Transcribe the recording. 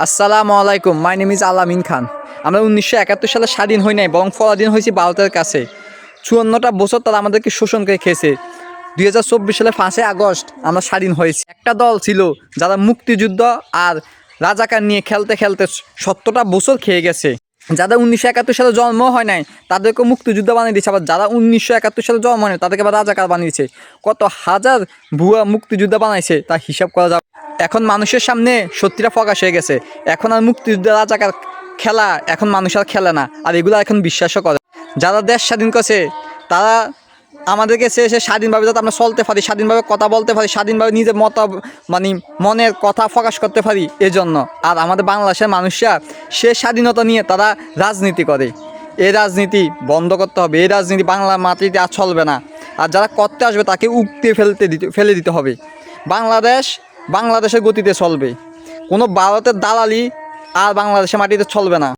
আসসালামু আলাইকুম, my name is আলামিন খান। আমরা 1971 সালে স্বাধীন হই নাই, বরং পরাধীন হয়েছি ভারতের কাছে। 54টা বছর তারা আমাদেরকে শোষণ করে খেয়েছে। 2024 সালে 5ই আগস্ট আমরা স্বাধীন হয়েছি। একটা দল ছিল যারা মুক্তিযুদ্ধ আর রাজাকার নিয়ে খেলতে খেলতে 70টা বছর খেয়ে গেছে। যাদের 1971 সালে জন্ম হয় নাই তাদেরকে মুক্তিযুদ্ধ বানিয়ে দিয়েছে, আবার যারা 1971 সালে জন্ম হয় নাই তাদেরকে আবার রাজাকার বানিয়েছে। কত হাজার ভুয়া মুক্তিযোদ্ধা বানাইছে তা হিসাব করা যাবে। এখন মানুষের সামনে সত্যিটা প্রকাশ হয়ে গেছে। এখন আর মুক্তিযুদ্ধ রাজাকার খেলা এখন মানুষ আর খেলে না, আর এগুলো এখন বিশ্বাসও করে। যারা দেশ স্বাধীন করছে তারা আমাদেরকে এসে স্বাধীনভাবে যাতে আমরা চলতে পারি, স্বাধীনভাবে কথা বলতে পারি, স্বাধীনভাবে নিজের মানে মনের কথা প্রকাশ করতে পারি এজন্য। আর আমাদের বাংলাদেশের মানুষরা সে স্বাধীনতা নিয়ে তারা রাজনীতি করে। এই রাজনীতি বন্ধ করতে হবে। এই রাজনীতি বাংলা মাটিতে আর চলবে না। আর যারা করতে আসবে তাকে উগতে ফেলে দিতে হবে। বাংলাদেশের গতিতে চলবে। কোনো ভারতের দালালি আর বাংলাদেশের মাটিতে চলবে না।